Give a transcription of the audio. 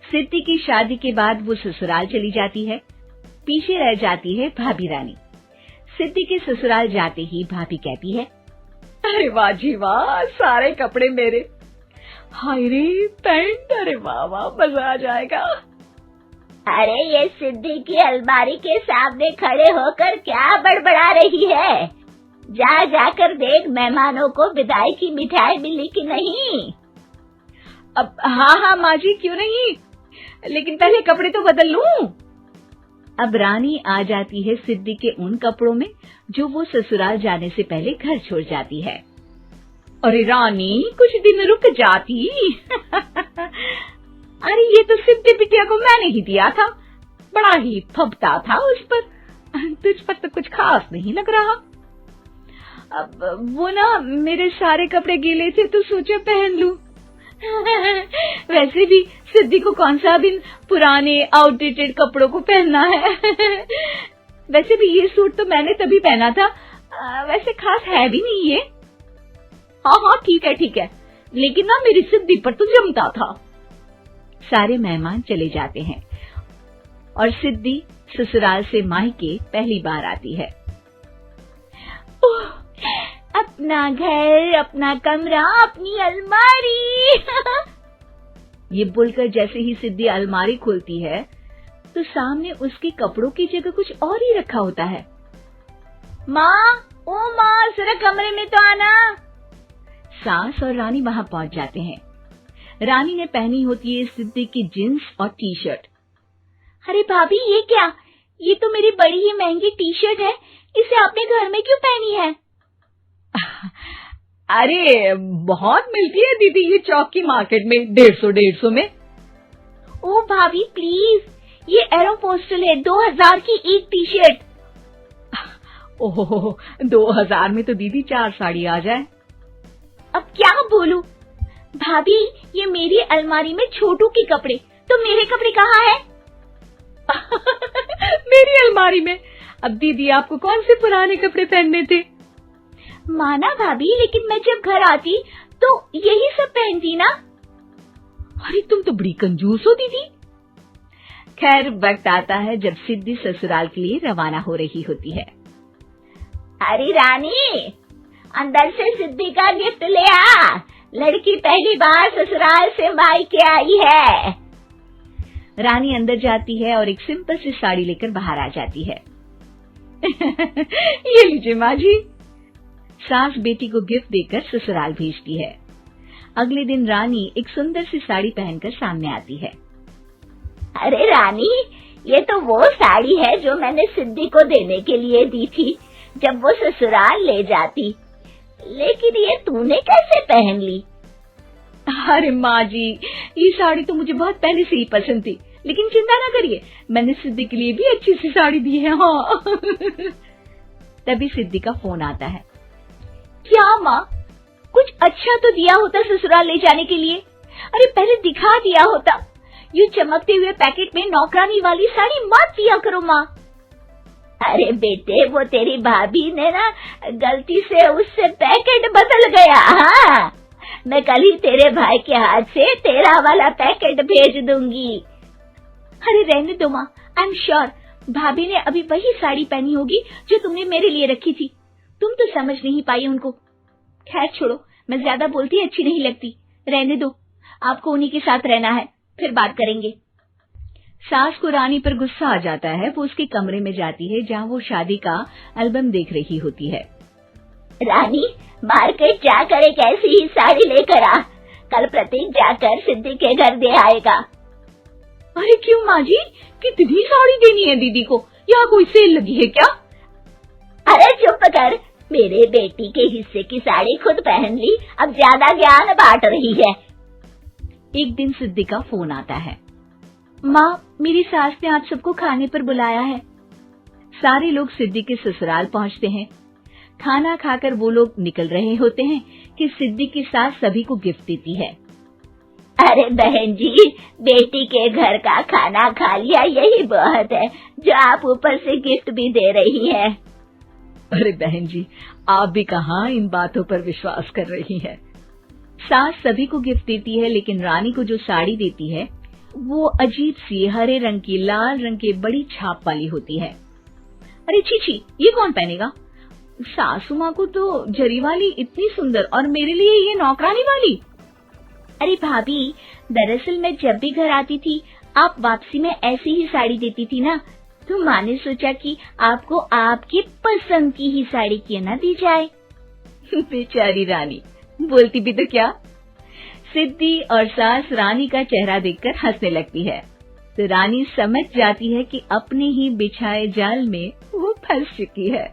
सिद्धि की शादी के बाद वो ससुराल चली जाती है। पीछे रह जाती है भाभी रानी। सिद्धि के ससुराल जाते ही भाभी कहती है, अरे वाह जी वाह, सारे कपड़े मेरे। हाय रे पैंट, अरे वाह वाह, मजा आ जाएगा। अरे ये सिद्धि की अलमारी के सामने खड़े होकर क्या बड़बड़ा रही है? जाकर देख मेहमानों को विदाई की मिठाई मिली कि नहीं। अब हाँ माँ जी, क्यों नहीं, लेकिन पहले कपड़े तो बदल लूं। अब रानी आ जाती है सिद्धि के उन कपड़ों में जो वो ससुराल जाने से पहले घर छोड़ जाती है। अरे रानी, कुछ दिन रुक जाती। अरे ये तो सिद्धि बिटिया को मैंने ही दिया था, बड़ा ही फबता था उस पर, तुझ पर तो कुछ खास नहीं लग रहा। अब वो ना मेरे सारे कपड़े गीले थे तो सोचा पहन लूं। वैसे भी सिद्धि को कौन सा दिन पुराने आउटडेटेड कपड़ों को पहनना है। वैसे भी ये सूट तो मैंने तभी पहना था, वैसे खास है भी नहीं ये। हाँ ठीक है, लेकिन ना मेरी सिद्धि पर तो जमता था। सारे मेहमान चले जाते हैं और सिद्धि ससुराल से मायके पहली बार आती है। अपना घर, अपना कमरा, अपनी अलमारी। ये बोलकर जैसे ही सिद्धि अलमारी खोलती है तो सामने उसके कपड़ों की जगह कुछ और ही रखा होता है। माँ, ओ माँ, जरा कमरे में तो आना। सास और रानी वहां पहुंच जाते हैं। रानी ने पहनी होती है सिद्धि की जींस और टी शर्ट। अरे भाभी, ये क्या? ये तो मेरी बड़ी ही महंगी टी शर्ट है, इसे आपने घर में क्यों पहनी है? अरे बहुत मिलती है दीदी ये चौक की मार्केट में, 150 में। ओ भाभी प्लीज, ये एरोपोस्टल है, 2000 की एक टी शर्ट। ओह, 2000 में तो दीदी 4 साड़ी आ जाए। अब क्या बोलूं? भाभी, ये मेरी अलमारी में छोटू के कपड़े, तो मेरे कपड़े कहाँ हैं? मेरी अलमारी में? अब दीदी आपको कौन से पुराने कपड़े पहनने थे? माना भाभी, लेकिन मैं जब घर आती तो यही सब पहनती ना। अरे तुम तो बड़ी कंजूस हो दीदी। खैर, वक्त आता है जब सिद्धि ससुराल के लिए रवाना हो रही होती है। अरे रानी, अंदर से सिद्धि का गिफ्ट ले आ, लड़की पहली बार ससुराल से मायके आई है। रानी अंदर जाती है और एक सिंपल सी साड़ी लेकर बाहर आ जाती है। ये लीजिए माँ जी। सास बेटी को गिफ्ट देकर ससुराल भेजती है। अगले दिन रानी एक सुंदर सी साड़ी पहनकर सामने आती है। अरे रानी, ये तो वो साड़ी है जो मैंने सिद्धि को देने के लिए दी थी जब वो ससुराल ले जाती, लेकिन ये तूने कैसे पहन ली? अरे माँ जी, ये साड़ी तो मुझे बहुत पहले से ही पसंद थी, लेकिन चिंता ना करिए, मैंने सिद्धि के लिए भी अच्छी सी साड़ी दी है। हाँ। तभी सिद्धि का फोन आता है। क्या माँ, कुछ अच्छा तो दिया होता ससुराल ले जाने के लिए। अरे पहले दिखा दिया होता। यूं चमकते हुए पैकेट में नौकरानी वाली साड़ी मत दिया करो माँ। अरे बेटे, वो तेरी भाभी ने ना गलती से उससे पैकेट बदल गया। हाँ, मैं कल ही तेरे भाई के हाथ से तेरा वाला पैकेट भेज दूंगी। अरे रहने दो माँ, आई एम श्योर भाभी ने अभी वही साड़ी पहनी होगी जो तुमने मेरे लिए रखी थी। तुम तो समझ नहीं पाई उनको। खैर छोड़ो, मैं ज्यादा बोलती अच्छी नहीं लगती, रहने दो, आपको उन्हीं के साथ रहना है, फिर बात करेंगे। सास को रानी पर गुस्सा आ जाता है। वो उसके कमरे में जाती है जहाँ वो शादी का एल्बम देख रही होती है। रानी, मार्केट जाकर एक ऐसी ही साड़ी लेकर आ, कल प्रतीक जाकर सिद्धि के घर दे आएगा। अरे क्यों माँ जी, कितनी साड़ी देनी है दीदी को? यहाँ कोई सेल लगी है क्या? अरे चुप कर, मेरे बेटी के हिस्से की साड़ी खुद पहन ली, अब ज्यादा ज्ञान बांट रही है। एक दिन सिद्धि का फोन आता है। माँ, मेरी सास ने आप सबको खाने पर बुलाया है। सारे लोग सिद्धि के ससुराल पहुँचते हैं। खाना खाकर वो लोग निकल रहे होते हैं कि सिद्धि की सास सभी को गिफ्ट देती है। अरे बहन जी, बेटी के घर का खाना खा लिया, यही बहुत है जो आप ऊपर से गिफ्ट भी दे रही है। अरे बहन जी, आप भी कहाँ इन बातों पर विश्वास कर रही है। सास सभी को गिफ्ट देती है, लेकिन रानी को जो साड़ी देती है वो अजीब सी हरे रंग की लाल रंग के बड़ी छाप वाली होती है। अरे छी, ये कौन पहनेगा? सासू माँ को तो जरी वाली इतनी सुंदर, और मेरे लिए ये नौकरानी वाली। अरे भाभी, दरअसल मैं जब भी घर आती थी आप वापसी में ऐसी ही साड़ी देती थी ना, तो माँ ने सोचा कि आपको आपकी पसंद की ही साड़ी क्यों ना दी जाए। बेचारी रानी, बोलती भी तो क्या। सिद्धि और सास रानी का चेहरा देखकर हंसने लगती है, तो रानी समझ जाती है कि अपने ही बिछाए जाल में वो फंस चुकी है।